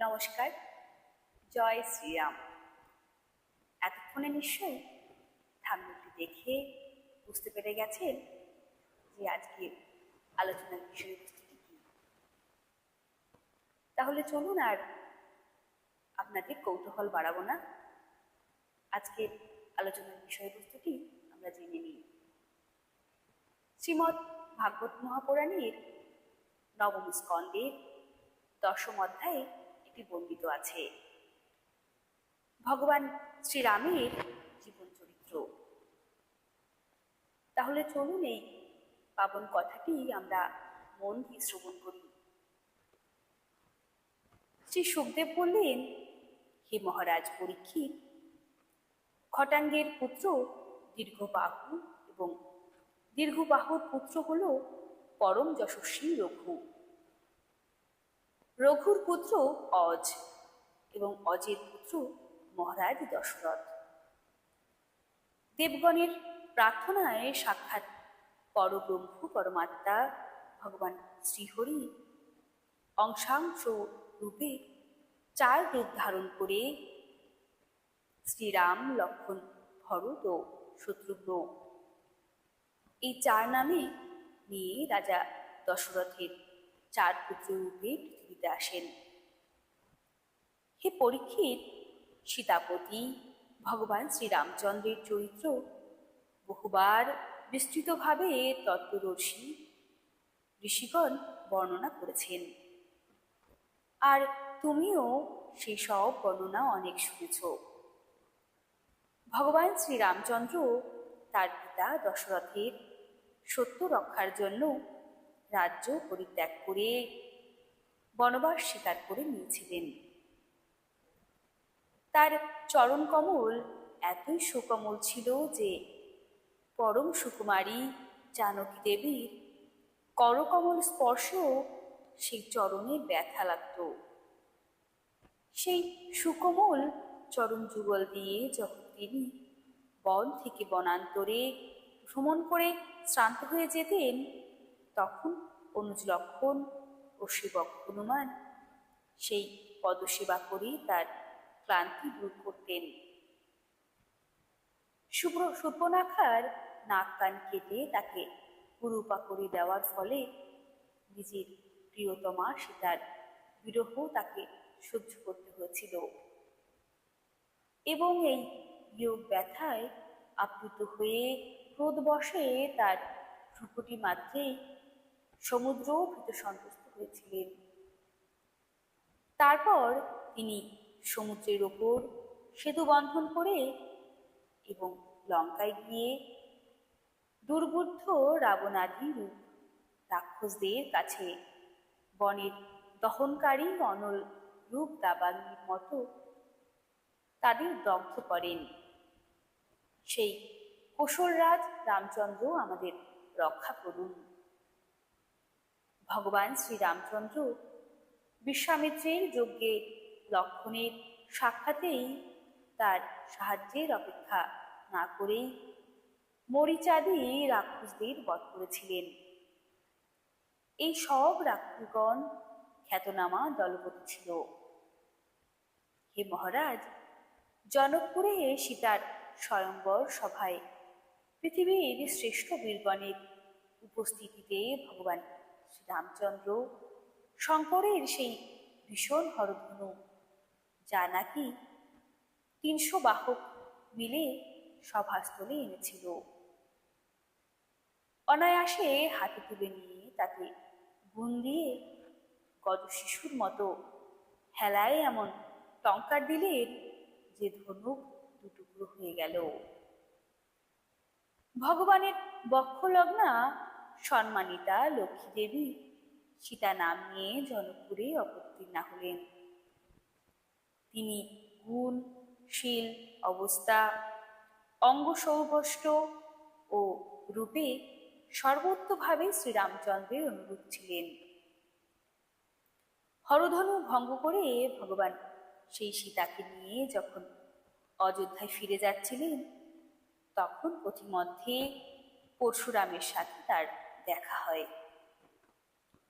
নমস্কার। জয় শ্রীরাম। এতক্ষণে নিশ্চয়ই থাম্বনেলটি দেখে বুঝতে পেরে গেছেন যে আজকের আলোচনার বিষয়বস্তুটি কি। তাহলে চলুন আর আপনাদের কৌতূহল বাড়াবো না, আজকের আলোচনার বিষয়বস্তুটি আমরা জেনে নিই। শ্রীমদ্ ভাগবত মহাপুরাণের নবম স্কন্ধের 10ম অধ্যায়ে একটি বর্ণিত আছে ভগবান শ্রীরামের জীবন চরিত্র। তাহলে চলুন এই পাবন কথাটি আমরা মন দিয়ে শ্রবণ করি। শ্রী সুখদেব বললেন, হে মহারাজ পরীক্ষিত, খটাঙ্গের পুত্র দীর্ঘবাহু এবং দীর্ঘবাহুর পুত্র হল পরম যশস্বী রঘু। রঘুর পুত্র অজ এবং অজের পুত্র মহারাজ দশরথ। দেবগণের প্রার্থনায় সাক্ষাৎ পরব্রহ্ম পরমাত্মা ভগবান শ্রীহরি অংশাংশ রূপে 4 রূপ ধারণ করে শ্রীরাম, লক্ষ্মণ, ভরত ও শত্রুঘ্ন এই 4 নামে নিয়ে রাজা দশরথের 4 পুত্র রূপে পৃথিবীতে আসেন। হে পরীক্ষিত, সীতাপতি ভগবান শ্রীরামচন্দ্রের চরিত্র বহুবার বিস্তৃতভাবে তত্ত্বদর্শী ঋষিগণ বর্ণনা করেছেন, আর তুমিও সেই সব বর্ণনা অনেক শুনেছ। ভগবান শ্রীরামচন্দ্র তার পিতা দশরথের সত্য রক্ষার জন্য রাজ্য পরিত্যাগ করে বনবাস স্বীকার করে নিয়েছিলেন। তার চরণ কমল এতই সুকোমল ছিল যে পরম সুকুমারী জানকী দেবীর করকমল স্পর্শেও সেই চরণে ব্যথা লাগত। সেই সুকোমল চরণ যুগল দিয়ে যখন তিনি বন থেকে বনান্তরে ভ্রমণ করে শ্রান্ত হয়ে যেতেন, তখন অনুজ লক্ষণ ও সেবক হনুমান সেই পদসেবা করে তার ক্লান্তি দূর করতেন। সুর্পনাখার নাক কান কেটে তাকে কুরুপা করে দেওয়ার ফলে নিজের প্রিয়তমা সীতার বিরহ তাকে সহ্য করতে হয়েছিল, এবং এই বিয়োগ ব্যথায় আপ্লুত হয়ে ক্রোধবশে তার ভ্রুকুটি মাত্রেই সমুদ্র ভীত সন্তুষ্ট হয়েছিলেন। তারপর তিনি সমুদ্রের ওপর সেতু বন্ধন করে এবং লঙ্কায় গিয়ে দুর্বুদ্ধ রাবণাদি রূপ রাক্ষসদের কাছে বনের দহনকারী অনল রূপ দাবাগ্নির মতো তাদের দগ্ধ করেন। সেই কোশলরাজ রামচন্দ্র আমাদের রক্ষা করুন। ভগবান শ্রীরামচন্দ্র বিশ্বামিত্রের যজ্ঞে লক্ষণের সাক্ষাতেই তার সাহায্যের অপেক্ষা না করেই মরিচাদি রাক্ষসদের বধ করেছিলেন। এই সব রাক্ষসগণ খ্যাতনামা দলপতি ছিল। হে মহারাজ, জনকপুরে সীতার স্বয়ংবর সভায় পৃথিবীর শ্রেষ্ঠ বীরগণের উপস্থিতিতে ভগবান শ্রীরামচন্দ্র শঙ্করের সেই ভীষণ হরধনু, যা নাকি 300 বাহক মিলে সভাস্থলে এনেছিল, অনায়াসে হাতে তুলে নিয়ে তাকে গুণ দিয়ে গজ শিশুর মতো হেলায় এমন টঙ্কার দিলেন যে ধনুক 2 টুকরো হয়ে গেল। ভগবানের বক্ষলগ্না সম্মানিতা লক্ষ্মী দেবী সীতা নাম নিয়ে জনকপুরে অবতীর্ণা হলেন। তিনি গুণ, শীল, অবস্থা, অঙ্গ সৌভষ্ট ও রূপে সর্বোত্তভাবে শ্রীরামচন্দ্রের অনুরূপ ছিলেন। হরধনু ভঙ্গ করে ভগবান সেই সীতাকে নিয়ে যখন অযোধ্যায় ফিরে যাচ্ছিলেন, তখন পথিমধ্যে পরশুরামের সাথে তার দেখা হয়।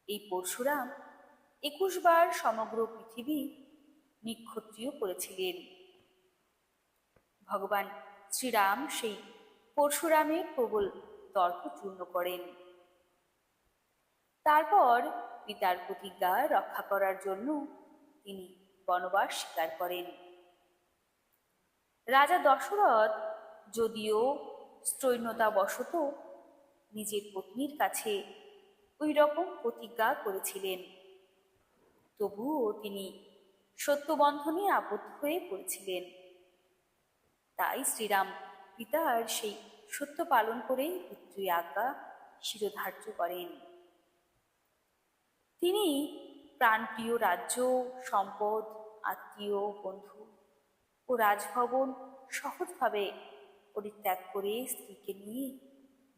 এই পরশুরাম 21 বার সমগ্র পৃথিবী নিক্ষত্রিয় করেছিলেন। ভগবান শ্রীরাম সেই পরশুরামের প্রবল তর্ক চূর্ণ করেন। তারপর পিতার প্রতিজ্ঞা রক্ষা করার জন্য তিনি বনবাস স্বীকার করেন। রাজা দশরথ যদিও স্ত্রৈণতাবশত নিজের পত্নীর কাছে ওই রকম প্রতিজ্ঞা করেছিলেন, তবুও তিনি সত্যবন্ধনে আবদ্ধ হয়ে পড়েছিলেন। তাই শ্রীরাম পিতার সেই সত্য পালন করে পিতৃ আজ্ঞা শিরোধার্য করেন। তিনি প্রাণপ্রিয় রাজ্য, সম্পদ, আত্মীয়, বন্ধু ও রাজভবন সহজভাবে পরিত্যাগ করে স্ত্রীকে নিয়ে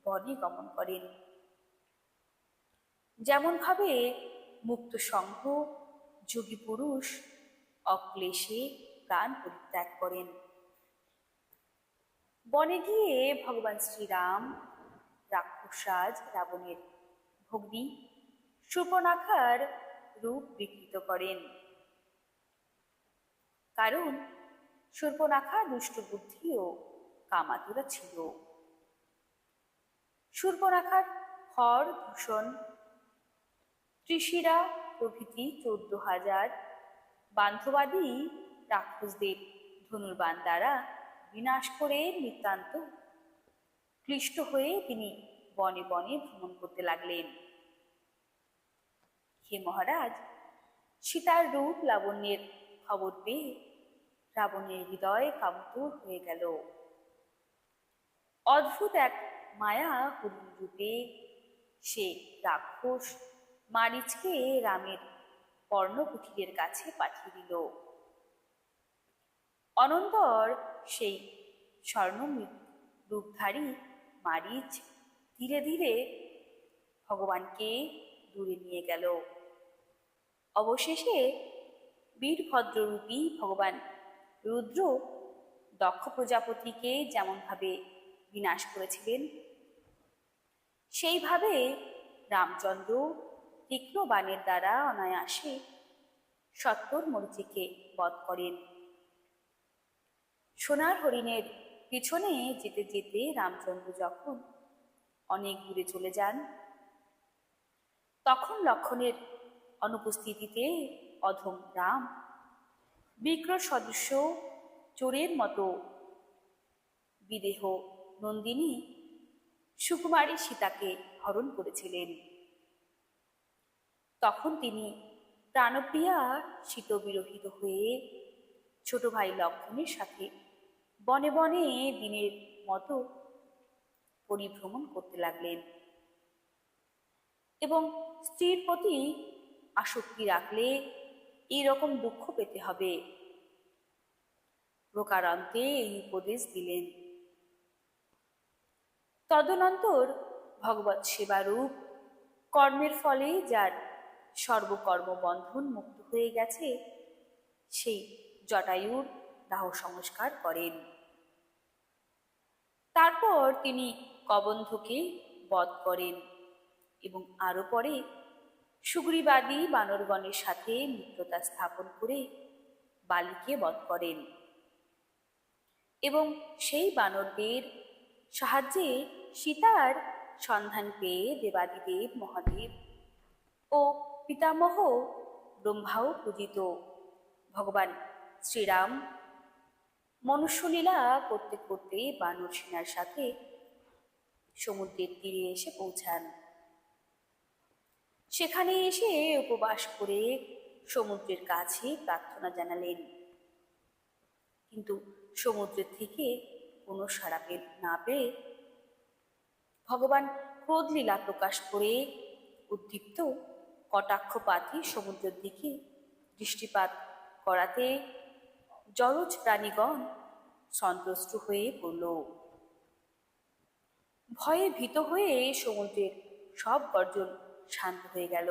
বনে গমন করেন। যেমনভাবে মুক্ত সংঘ যোগী পুরুষ অক্লেশে প্রাণ পরিত্যাগ করেন। বনে গিয়ে ভগবান শ্রীরাম রাক্ষসরাজ রাবণের ভগ্নী শূর্পণখার রূপ বিকৃত করেন। কারণ শূর্পণখা দুষ্ট বুদ্ধি ও কামাতুরা ছিল। শূর্পণখার হর, দূষণ, ত্রিশিরা প্রভৃতি 14,000 বান্ধবাদী রাক্ষসদের ধনুর্বাণ দ্বারা বিনাশ করে নিতান্ত ক্লিষ্ট হয়ে তিনি বনে বনে ভ্রমণ করতে লাগলেন। হে মহারাজ, সীতার রূপ লাবণ্যের খবর পেয়ে রাবণের হৃদয় কামতুর হয়ে গেল। অদ্ভুত এক মায়া হরিণ রূপে সে রাক্ষস মারিচকে রামের পর্ণকুটিরের কাছে পাঠিয়ে দিল। অনন্তর সেই স্বর্ণমৃত রূপধারী মারিচ ধীরে ধীরে ভগবানকে দূরে নিয়ে গেল। অবশেষে বীরভদ্ররূপী ভগবান রুদ্র দক্ষ প্রজাপতিকে যেমনভাবে বিনাশ করেছিলেন, সেইভাবে রামচন্দ্র তীক্ষ্ণ বাণের দ্বারা অনায়াসে 70 মরীচিকে বধ করেন। সোনার হরিণের পিছনে যেতে যেতে রামচন্দ্র যখন অনেক দূরে চলে যান, তখন লক্ষণের অনুপস্থিতিতে অধম রাম বিগ্রহ সদৃশ্য চোরের মতো বিদেহ নন্দিনী সুকুমারী সীতাকে হরণ করেছিলেন। তখন তিনি প্রাণপ্রিয়া শীত বিরহিত হয়ে ছোট ভাই লক্ষণের সাথে বনে বনে দিনের মতো পরিভ্রমণ করতে লাগলেন এবং স্ত্রীর প্রতি আসক্তি রাখলে এইরকম দুঃখ পেতে হবে প্রকারান্তে এই উপদেশ দিলেন। তদনন্তর ভগবৎ সেবারূপ কর্মের ফলে যার সর্বকর্ম বন্ধন মুক্ত হয়ে গেছে, সেই জটায়ুর দাহ সংস্কার করেন। তারপর তিনি কবন্ধকে বধ করেন এবং আরো পরে সুগ্রীবাদী বানরগণের সাথে মিত্রতা স্থাপন করে বালিকে বধ করেন এবং সেই বানরদের সাহায্যে সীতার সন্ধান পেয়ে দেবাদিদেব মহাদেব ও পিতামহ ব্রহ্মাও পূজিত ভগবান শ্রীরাম মনুষ্যলীলা করতে করতে বানর সেনার সাথে সমুদ্রের তীরে এসে পৌঁছান। সেখানে এসে উপবাস করে সমুদ্রের কাছে প্রার্থনা জানালেন, কিন্তু সমুদ্রের থেকে কোনো সাড়া না পেয়ে ভগবান ক্রোধ লীলা প্রকাশ করে উদ্দীপ্ত কটাক্ষপাতী সমুদ্রের দিকে দৃষ্টিপাত করাতে জলজ প্রাণীগণ সন্ত্রস্ত হয়ে পড়ল। ভয়ে ভীত হয়ে সমুদ্রের সব গর্জন শান্ত হয়ে গেল।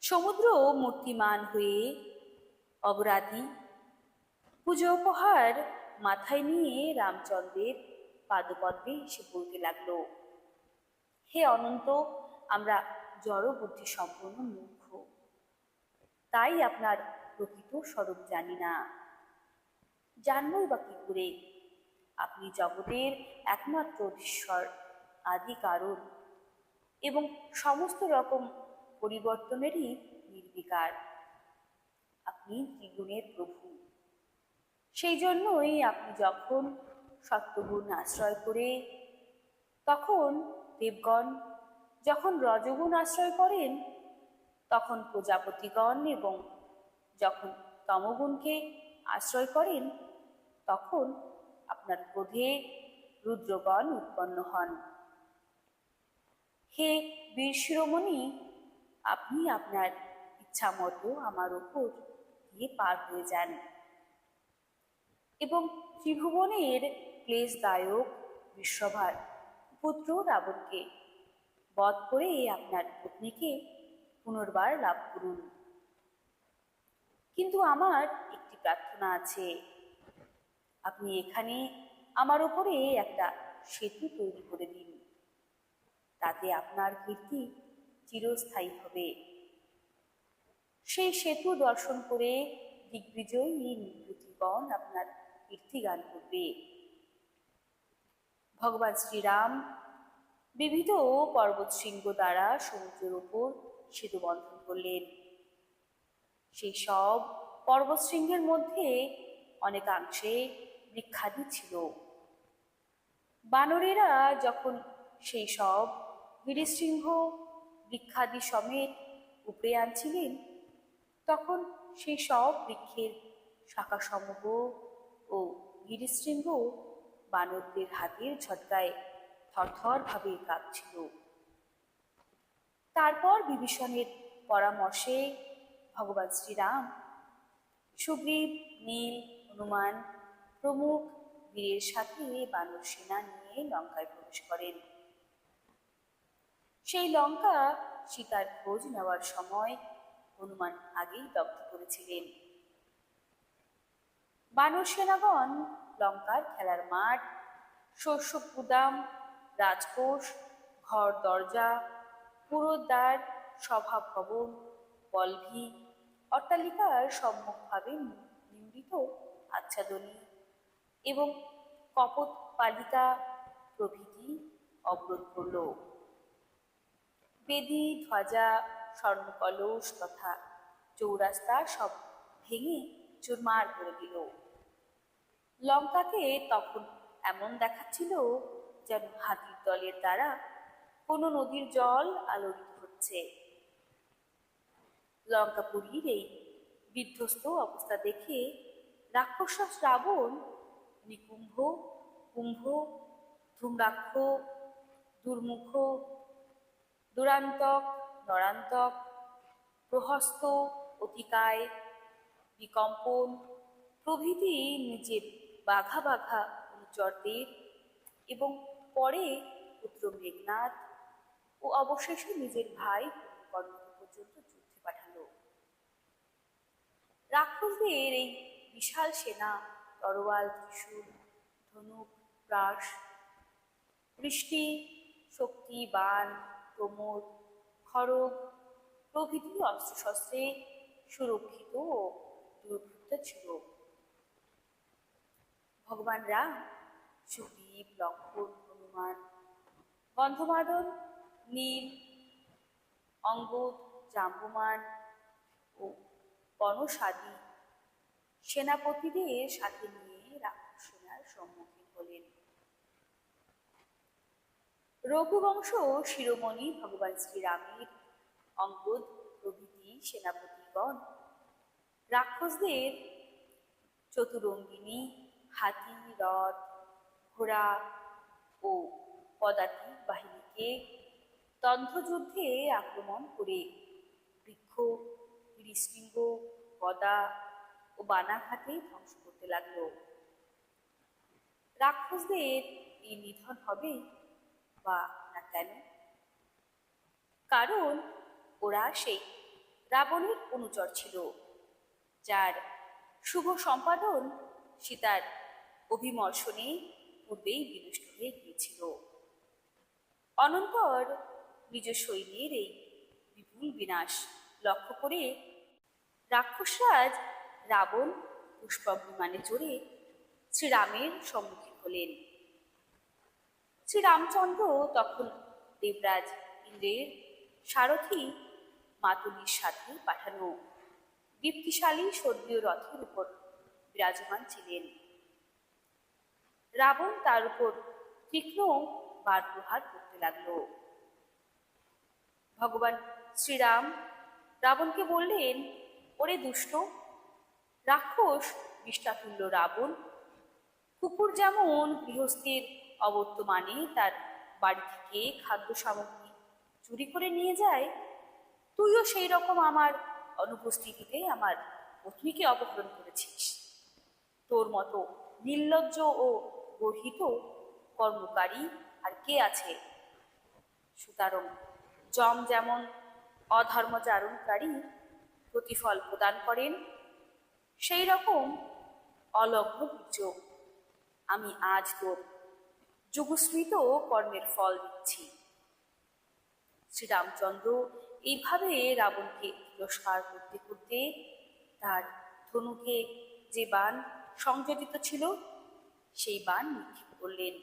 সমুদ্র মূর্তিমান হয়ে অগরাদি পুজো উপহার মাথায় নিয়ে রামচন্দ্রের পাদপদ্মে এসে বলতে লাগল, হে অনন্ত, আমরা জড় বুদ্ধি সম্পন্ন মূর্খ, তাই আপনার প্রকৃত স্বরূপ জানি না, জানবই বা কি করে? আপনি জগতের একমাত্র ঈশ্বর, আদি কারণ এবং সমস্ত রকম পরিবর্তনেরই নির্বিকার। আপনি ত্রিগুণের প্রভু। সেই জন্যই আপনি যখন সত্যগুণ আশ্রয় করে, তখন দেবগণ, যখন রজগুণ আশ্রয় করেন তখন প্রজাপতিগণ, এবং যখন তমগুণকে আশ্রয় করেন তখন আপনার ক্রোধে রুদ্রগণ উৎপন্ন হন। হে বীর শিরোমণি, আপনি আপনার ইচ্ছা মতো আমার উপর দিয়ে পার হয়ে যান এবং ত্রিভুবনের ক্লেশদায়ক বিশ্বভার পুত্র রাবণকে বধ করে আপনার পত্নীকে পুনর্বার লাভ করুন। কিন্তু আমার একটি প্রার্থনা আছে, আপনি এখানে আমার উপরে একটা সেতু তৈরি করে দিন, তাতে আপনার কীর্তি চিরস্থায়ী হবে। সেই সেতু দর্শন করে দিগ্বিজয়ী নৃপতিগণ আপনার কীর্তিগান করবে। ভগবান শ্রীরাম বিবিধ পর্বত শৃঙ্গ দ্বারা সমুদ্রের উপর সেতু বন্ধন করলেন। সেই সব পর্বত শৃঙ্গের মধ্যে অনেকাংশে বৃক্ষাদি ছিল। বানরেরা যখন সেই সব গিরিশৃঙ্গ বৃক্ষাদি সমেত উপড়ে আনছিলেন, তখন সেই সব বৃক্ষের শাখাসমূহ ও গিরিশৃঙ্গ বানরদের হাতের ঝটকায় থরথর ভাবে কাঁপছিল। তারপর বিভীষণের পরামর্শে ভগবান শ্রীরাম সুগ্রীব, নীল, হনুমান প্রমুখ বীরের সাথে বানর সেনা নিয়ে লঙ্কায় প্রবেশ করেন। সেই লঙ্কা সীতার খোঁজ নেওয়ার সময় হনুমান আগেই দগ্ধ করেছিলেন। বানর সেনাগণ লঙ্কার খেলার মাঠ, শস্য গুদাম, রাজকোষ, ঘর দরজা, পুরোদ্বার, সভা ভবন, পল্লভী, অট্টালিকার সম্মুখভাবে নির্মিত আচ্ছাদনী এবং কপট পালিকা প্রভৃতি অবরোধ করল। বেদি, ধ্বজা, স্বর্ণকলস তথা চৌরাস্তা সব ভেঙে চুরমার করে দিল। লঙ্কাকে তখন এমন দেখাচ্ছিল যেন হাতির দলের দ্বারা কোনো নদীর জল আলোড়িত হচ্ছে। লঙ্কাপুরীর এই বিধ্বস্ত অবস্থা দেখে রাক্ষস রাবণ নিকুম্ভ, কুম্ভ, ধূম্রাক্ষ, দুর্মুখ, দুরান্তক, নরান্তক, প্রহস্ত, অতিকায়, বিকম্পন প্রভৃতি নিজের বাঘা বাঘা অনুচরদের এবং পরে পুত্র মেঘনাদ ও অবশেষে নিজের ভাই কর্ণকে পর্যন্ত যুদ্ধে পাঠালো। রাক্ষসদের এই বিশাল সেনা তরোয়াল, ত্রিশূল, ধনুক, প্রাস, বৃষ্টি, শক্তি, বাণ, প্রমোদ, খড়গ প্রভৃতি অস্ত্রশস্ত্রে সুরক্ষিত ও দুর্বৃত্ত ছিল। ভগবান রাম, সুগ্রীব, লক্ষ্মণ, হনুমান, গন্ধমাদন, নীল, অঙ্গদ, জাম্বুমান ও বনসাদী সেনাপতিদের সাথে নিয়ে রাক্ষস সেনার সম্মুখীন হলেন। রঘুবংশ শিরোমণি ভগবান শ্রীরামের অঙ্গদ প্রভৃতি সেনাপতিগণ রাক্ষসদের চতুরঙ্গিনী, হাতি, রথ, ঘোড়া ও পদাতি বাহিনীকে দ্বন্দ্বযুদ্ধে আক্রমণ করে বৃক্ষ, গিরিশৃঙ্গ, গদা ও বানাঘাতে ধ্বংস করতে লাগল। রাক্ষসদের এই নিধন হবে বা না কেন? কারণ ওরা সেই রাবণের অনুচর ছিল, যার শুভ সম্পাদন সীতার অভিমর্শনে পূর্বেই বিনষ্ট হয়ে গিয়েছিল। অনন্তর নিজ সৈন্যের এই বিপুল বিনাশ লক্ষ্য করে রাক্ষসরাজ রাবণ পুষ্পক বিমানে চড়ে শ্রীরামের সম্মুখীন হলেন। শ্রীরামচন্দ্র তখন দেবরাজ ইন্দ্রের সারথী মাতুলির সাথে পাঠানো দীপ্তিশালী স্বর্গীয় রথের উপর বিরাজমান ছিলেন। রাবণ তার উপর তীক্ষ্ণ বার প্রহার করতে লাগল। ভগবান শ্রীরাম রাবণকে বললেন, ওরে দুষ্ট রাক্ষস বিষ্টাতুল্য রাবণ, কুকুর যেমন গৃহস্থের অবর্তমানে তার বাড়ি থেকে খাদ্য সামগ্রী চুরি করে নিয়ে যায়, তুইও সেই রকম আমার অনুপস্থিতিতে আমার পত্নীকে অপহরণ করেছিস। তোর মতো নির্লজ্জ ও গর্হিত কর্মকারী আর কে আছে? সুতরাং যম যেমন অধর্মচারণকারী প্রতিফল প্রদান করেন, সেই রকম অলগ্ন বীর্য আমি আজ তোর যুগস্মৃত কর্মের ফল দিচ্ছি। শ্রীরামচন্দ্র এইভাবে রাবণকে তিরস্কার করতে করতে তার ধনুকে যে বাণ সংযোজিত ছিল সেই বাণ নিক্ষেপ করলেন।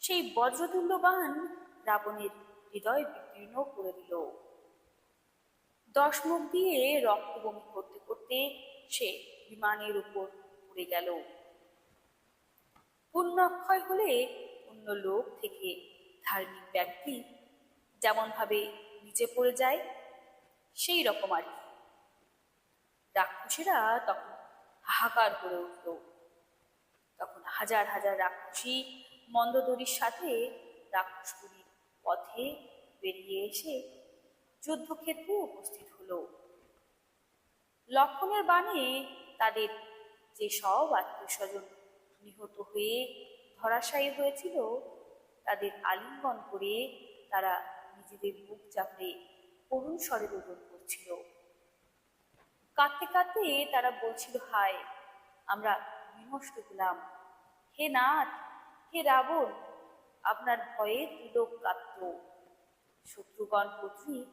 সেই বজ্রতুল্য বাণ রাবণের হৃদয় বিদীর্ণ করে দিল। 10 মুখ দিয়ে রক্ত বমি করতে করতে সে বিমানের উপর পড়ে গেল। পুণ্যক্ষয় হলে অন্য লোক থেকে ধার্মিক ব্যক্তি যেমন ভাবে নিচে পড়ে যায়, সেই রকম আর কি। রাক্ষসীরা তখন হাহাকার করে উঠল। তখন হাজার হাজার রাক্ষসী মন্দোদরীর সাথে রাক্ষসপুরীর পথে বেরিয়ে এসে যুদ্ধক্ষেত্রে উপস্থিত হলো। লক্ষণের বাণে তাদের যে সব আত্মীয় স্বজন নিহত হয়ে ধরাশায়ী হয়েছিল, তাদের আলিঙ্গন করে তারা নিজেদের বুক চাপড়ে করুণ স্বরে রোদন করছিল। কাঁদতে কাঁদতে তারা বলছিল, হায় আমরা বিনষ্ট হলাম, হে নাথ, হে রাবণ, আপনার ভয়ে তিলক কাঁদত। শত্রুগণ কর্তৃক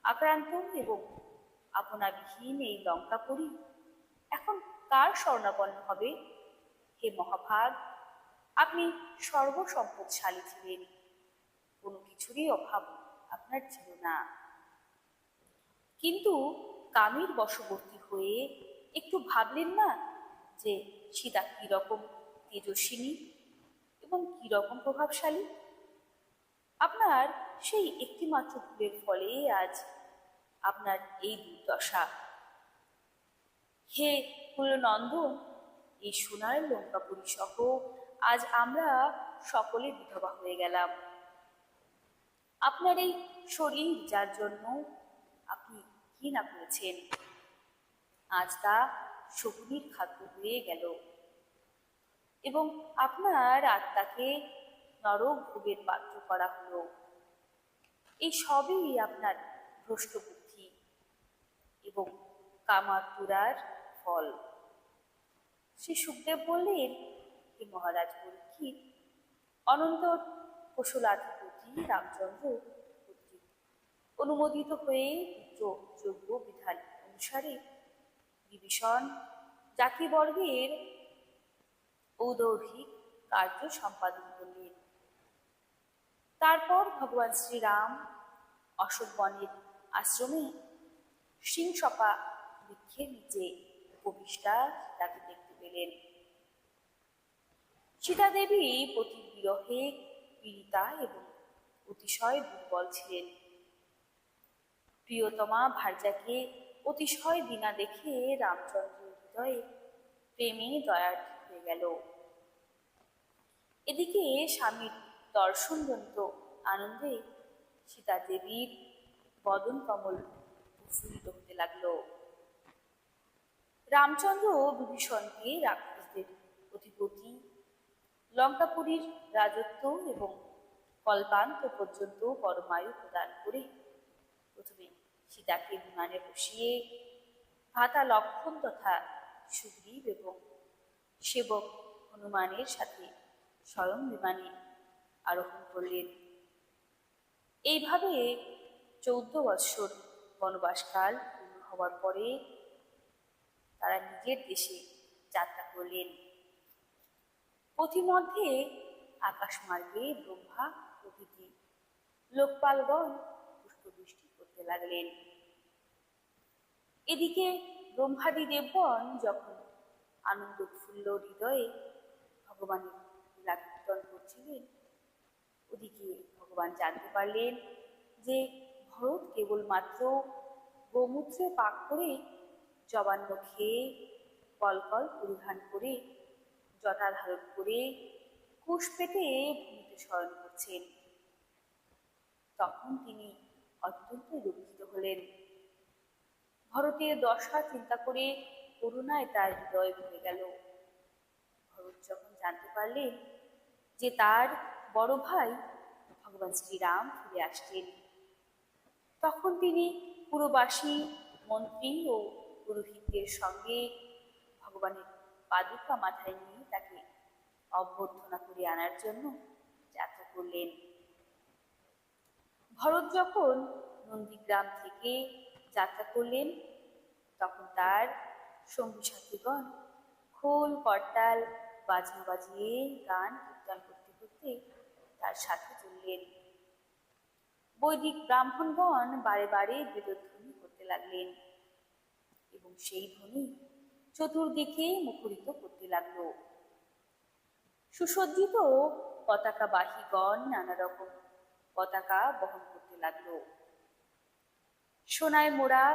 আক্রান্ত এবং আপনাবিহীন এই লঙ্কাপুরী এখন কার স্বর্ণাপন্ন হবে? হে মহাভাগ, আপনি সর্বসম্পদশালী ছিলেন, কোনো কিছুরই অভাব আপনার ছিল না। কিন্তু কামের বশবর্তী হয়ে একটু ভাবলেন না যে সীতা কিরকম তেজস্বিনী এবং কিরকম প্রভাবশালী? আপনার সেই একটিমাত্র ভুলের ফলে আজ আপনার এই দুর্দশা। হে কুলনন্দন, এই সোনার লঙ্কাপুরী সহ আজ আমরা সকলে বিধবা হয়ে গেলাম। আপনার এই শরীর যার জন্য আপনি কি না করেছেন, আজ তা শকুনির খাদ্য হয়ে গেল এবং আপনার আত্মাকে নরক ভোগের পাত্র করা হলো। এই সবই আপনার ভ্রষ্ট বুদ্ধি এবং কামাতুরার ফল। শ্রী সুখদেব বললেন, হে মহারাজ পরীক্ষিত, অনন্তর কোশলাধিপতি রামচন্দ্র কর্তৃক অনুমোদিত হয়ে যজ্ঞ বিধান অনুসারে বিভীষণ জাতিবর্গের ঔদৌহিক কার্য সম্পাদন করলেন। তারপর ভগবান শ্রীরাম অশোক বনের আশ্রমে সিংসপা বৃক্ষের নিচে উপবিষ্টা তাকে দেখতে পেলেন। সীতা দেবী পতির বিরহে পীড়িতা এবং অতিশয় দুর্বল ছিলেন। প্রিয়তমা ভার্যাকে অতিশয় দীনা দেখে রামচন্দ্রের হৃদয়ে প্রেমে দয়ার্থ হয়ে গেল। এদিকে স্বামীর দর্শনজনিত আনন্দে সীতা দেবীর বদন কমল প্রফুল্লিত হতে লাগলো। রামচন্দ্র বিভীষণকে রাক্ষসদের অধিপতি, লঙ্কাপুরীর রাজত্ব এবং কল্পান্ত পর্যন্ত পরমায়ু প্রদান করে প্রথমে সীতাকে বিমানে বসিয়ে ভ্রাতা লক্ষণ তথা সুগ্রীব এবং সেবক হনুমানের সাথে স্বয়ং বিমানে আরোহণ করলেন। এইভাবে 14 বৎসর বনবাসকাল পূর্ণ হবার পরে তারা নিজের দেশে যাত্রা করলেন। পথিমধ্যে আকাশমার্গে ব্রহ্মা প্রভৃতি লোকপালগণ পুষ্পবৃষ্টি করতে লাগলেন। এদিকে ব্রহ্মাদি দেবগণ যখন আনন্দ উৎফুল্ল হৃদয়ে ভগবানের লীলা কীর্তন করছিলেন, ওদিকে ভগবান জানতে পারলেন যে ভরত কেবলমাত্র গোমূত্রে পাক করে, জবান্ন খেয়ে, কলকল পরিধান করে, জটা ধারণ করে, কুশ পেটে ভূমিতে শয়ন করছেন। তখন তিনি অত্যন্ত দুঃখিত হলেন। ভরতের দশা চিন্তা করে করুণায় তার হৃদয় ভরে গেল। ভরত যখন জানতে পারলেন যে তার বড় ভাই ভগবান শ্রীরাম ফিরে আসছেন, তখন তিনি পুরবাসী মন্ত্রী ও পুরোহিতদের সঙ্গে ভগবানের পাদুকা মাথায় নিয়ে তাকে অভ্যর্থনা করে আনার জন্য যাত্রা করলেন। ভরত যখন নন্দীগ্রাম থেকে যাত্রা করলেন, তখন তার সঙ্গী সাথীগণ খোল করতাল বাজনা বাজিয়ে গান কীর্তন করতে করতে তার সাথে চললেন। বৈদিক ব্রাহ্মণগণ বারে বারে বেদধ্বনি করতে লাগলেন এবং সেই ধ্বনি চতুর্দিকে মুখরিত করতে লাগল। সুসজ্জিত পতাকাবাহীগণ নানা রকম পতাকা বহন করতে লাগল। সোনায় মোড়া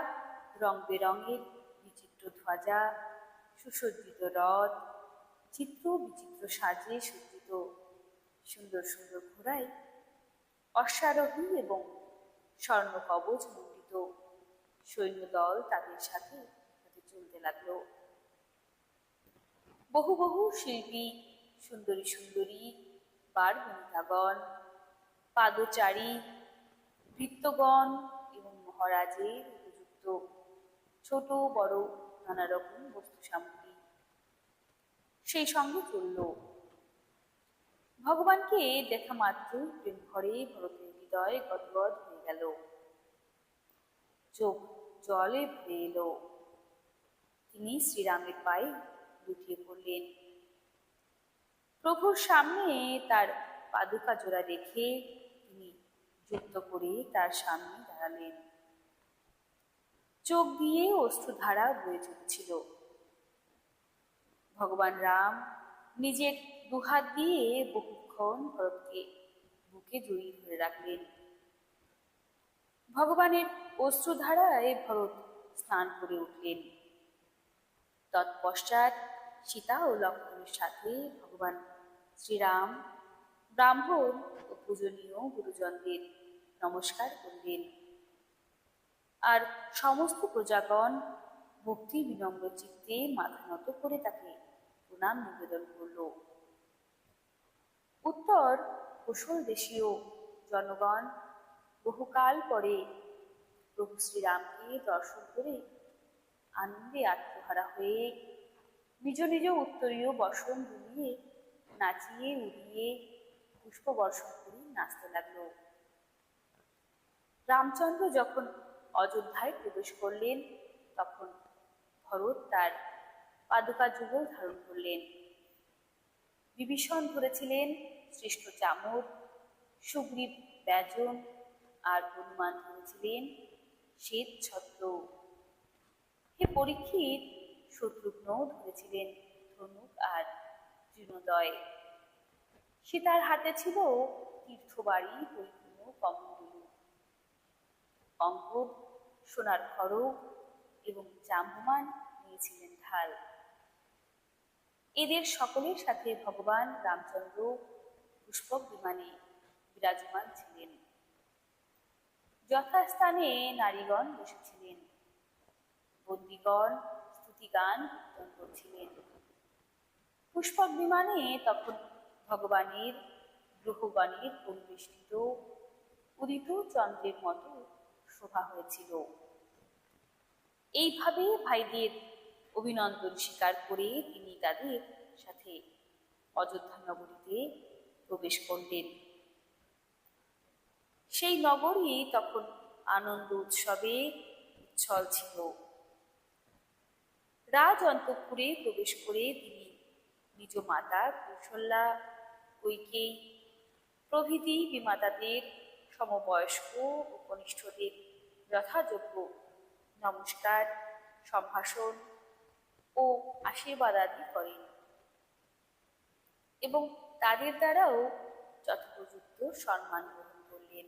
রং বেরঙের বিচিত্র ধ্বজা, সুসজ্জিত রথ, চিত্র বিচিত্র সাজে সজ্জিত সুন্দর সুন্দর ঘোড়ায় অশ্বারোহী এবং স্বর্ণ কবচ মণ্ডিত সৈন্যদল তাদের সাথে সাথে চলতে লাগলো। বহু বহু শিল্পী, সুন্দরী সুন্দরী বারবণিতাগণ, পাদচারী, বৃত্তগণ এবং মহারাজের উপযুক্ত ছোট বড় নানা রকম বস্তু সামগ্রী সেই সঙ্গে চলল। ভগবানকে দেখা মাত্রই প্রেম ভরে ভরতের হৃদয় গদগদ হয়ে গেল, চোখ জলে ভরে এলো। তিনি শ্রীরামের পায়ে লুটিয়ে পড়লেন। প্রভুর সামনে তার পাদুকা জোড়া রেখে তিনি যুক্ত করে তার সামনে দাঁড়ালেন। চোখ দিয়ে অশ্রুধারা বয়ে চলছিল। ভগবান রাম নিজের দুহাত দিয়ে বহুক্ষণ ভরতকে বুকে জড়িয়ে ধরে রাখলেন। ভগবানের অশ্রুধারায় ভরত স্নান করে উঠলেন। তৎপশ্চাৎ সীতা ও লক্ষ্মণের সাথে ভগবান শ্রীরাম ব্রাহ্মণ ও পূজনীয় গুরুজনদের নমস্কার করলেন, আর সমস্ত প্রজাগণ ভক্তি বিনম্র চিত্তে মাথা নত করে তাকে প্রণাম নিবেদন করল। উত্তর কুশল দেশীয় জনগণ বহুকাল পরে প্রভু শ্রীরামকে দর্শন করে আনন্দে আত্মহারা হয়ে নিজ নিজ উত্তরীয় বসন বুলিয়ে নাচিয়ে উড়িয়ে পুষ্প বর্ষণ করে নাচতে লাগলো। রামচন্দ্র যখন অযোধ্যায় প্রবেশ করলেন, তখন ভরত তার পাদুকা যুগল ধারণ করলেন। বিভীষণ ধরেছিলেন শ্রেষ্ঠ চামর, সুগ্রীব ব্যজন, আর হনুমান ধরেছিলেন শ্বেত ছত্র। হে পরীক্ষিত, শত্রুঘ্ন ধরেছিলেন ধনুক আর তৃণোদয়। সীতার হাতে ছিল তীর্থবাড়ি পরিপূর্ণ কমণ্ডলু, অঙ্গদ সোনার খড়গ এবং জাম্বমান নিয়েছিলেন ঢাল। এদের সকলের সাথে ভগবান রামচন্দ্র পুষ্পক বিমানে বিরাজমান ছিলেন। যথাস্থানে নারীগণ বসেছিলেন, বন্দীগণ স্তুতিগান কীর্তন করছিলেন। পুষ্পক বিমানে তখন ভগবানের গ্রহগণের পরিবেষ্টিত উদিত চন্দ্রের মতো শোভা হয়েছিল। এইভাবে ভাইদের অভিনন্দন স্বীকার করে তিনি তাদের সাথে অযোধ্যা নগরীতে প্রবেশ করলেন। সেই নগরী তখন আনন্দ উৎসবে উচ্ছল ছিল। রাজ অন্তঃপুরে প্রবেশ করে তিনি নিজ মাতা কৌশল্যা, কৈকেয়ী প্রভৃতি বিমাতাদের সমবয়স্ক ও কনিষ্ঠদের যথাযোগ্য নমস্কার, সম্ভাষণ ও আশীর্বাদ আদি করেন এবং তাদের দ্বারাও যথোপযুক্ত সম্মান গ্রহণ করলেন।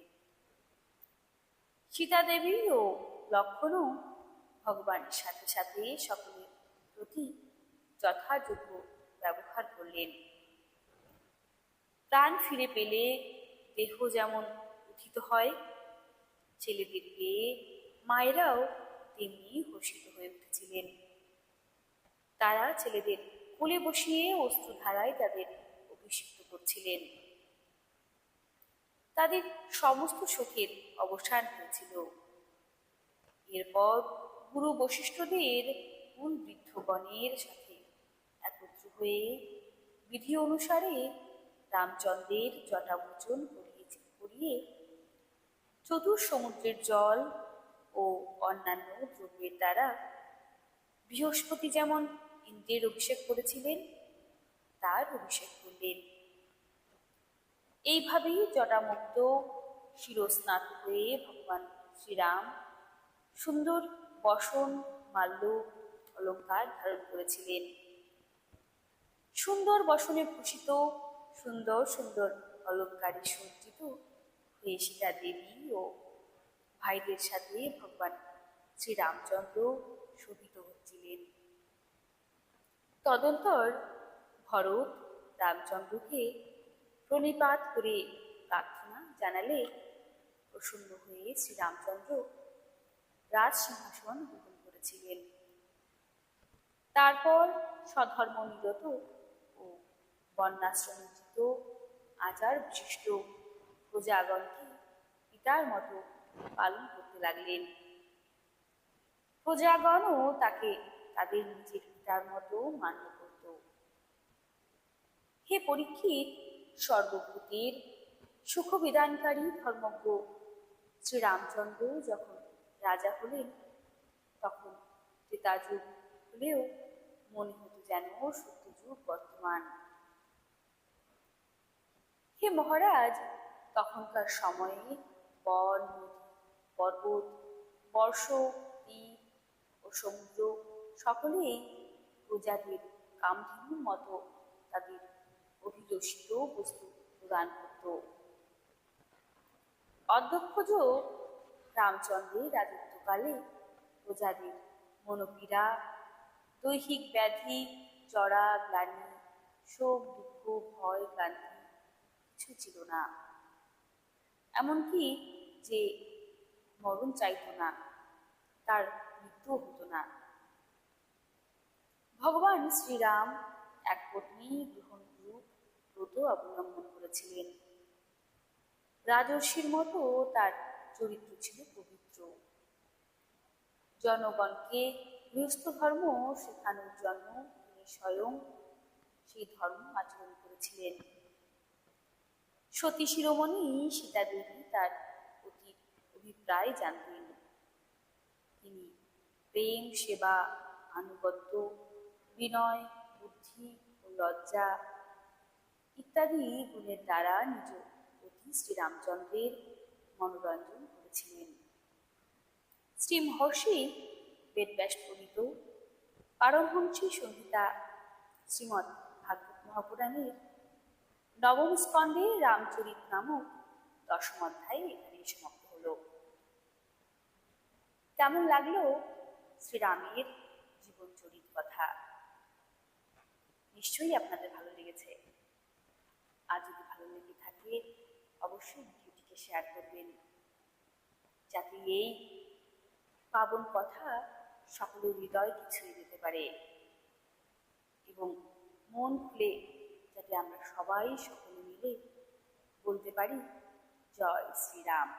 সীতা দেবী ও লক্ষ্মণও ভগবানের সাথে সাথে সকলের প্রতি যথাযোগ্য ব্যবহার করলেন। প্রাণ ফিরে পেলে দেহ যেমন উত্থিত হয়, ছেলেদের পেয়ে মায়েরাও তেমনি হর্ষিত হয়ে উঠেছিলেন। তারা ছেলেদের কোলে বসিয়ে অশ্রুধারায় তাদের অভিষিক্ত করছিলেন। তাদের সমস্ত শোকের অবসান হয়েছিল। এরপর গুরু বশিষ্ঠদের কুল বৃদ্ধগণের সাথে একত্র হয়ে বিধি অনুসারে রামচন্দ্রের জটামোচন করিয়ে চতুর্সমুদ্রের জল ও অন্যান্য দ্রব্যের দ্বারা বৃহস্পতি যেমন ইন্দ্রের অভিষেক করেছিলেন তার অভিষেক করলেন। এইভাবেই জটামুক্ত শিরস্নাত হয়ে ভগবান শ্রীরাম সুন্দর বসন, মাল্য, অলঙ্কার ধারণ করেছিলেন। সুন্দর বসনে ভূষিত, সুন্দর সুন্দর অলঙ্কারে সজ্জিত হয়ে সীতা দেবী ও ভাইদের সাথে ভগবান শ্রীরামচন্দ্র শোভিত হচ্ছিলেন। তদন্তর ভরত রামচন্দ্রকে প্রণিপাত করে প্রার্থনা জানালে প্রসন্ন হয়ে শ্রীরামচন্দ্র রাজ সিংহাসন গ্রহণ করেছিলেন। তারপর স্বধর্ম নিরত ও বর্ণাশ্রমোচিত আচার বিশিষ্ট প্রজাগণকে পিতার মতো পালন করতে লাগলেন। প্রজাগণও তাকে তাদের নিজের পিতার মতো মান্য করত। হে পরীক্ষিত, সর্বভূতের সুখবিধানকারী ধর্মজ্ঞ শ্রীরামচন্দ্র যখন রাজা হলেন তখন ত্রেতাযুগ হলেও মনে হতো যেন সত্যযুগ বর্তমান। হে মহারাজ, তখনকার সময়ে বন, নদী, পর্বত, বর্ষ, দ্বীপ ও সমুদ্র সকলেই প্রজাদের কামধেনুর মতো তাদের অভিলষিত বস্তু প্রদান করত। অধ্যক্ষজ রামচন্দ্রের রাজত্বকালে প্রজাদের মনোপীড়া, দৈহিক ব্যাধি, জরা, গ্লানি, শোক, দুঃখ, ভয়, ক্লান্তি কিছু ছিল না। এমনকি যে মরণ চাইত না তার মৃত্যুও হতো না। ভগবান শ্রীরাম এক পত্নী গ্রহণ ব্রত অবলম্বন করেছিলেন। রাজর্ষির মতো তার চরিত্র ছিল পবিত্র। জনগণকে গৃহস্থ ধর্ম শেখানোর জন্য তিনি স্বয়ং সেই ধর্ম আচরণ করেছিলেন। সতী শিরোমণি সীতা দেবী তার অতি অভিপ্রায় জানতেন। তিনি প্রেম, সেবা, আনুগত্য, বিনয়, বুদ্ধি ও লজ্জা ইত্যাদি গুণের দ্বারা নিজ পতি শ্রীরামচন্দ্রের মনোরঞ্জন করেছিলেন। শ্রী মহর্ষি বেদব্যাস প্রণীত পারমহংসী সংহিতা শ্রীমৎ ভাগবত মহাপুরাণের নবম স্কন্ধে রামচরিত নামক দশম অধ্যায় এখানে সমাপ্ত হল। কেমন লাগলো শ্রীরামের জীবনচরিত কথা? নিশ্চয়ই আপনাদের ভালো লেগেছে। আর যদি ভালো লেগে থাকে অবশ্যই ভিডিওটিকে শেয়ার করবেন, যাতে এই পাবন কথা সকলের হৃদয়কে ছুঁয়ে যেতে পারে এবং মন খুলে যাতে আমরা সবাই সকলে মিলে বলতে পারি জয় শ্রীরাম।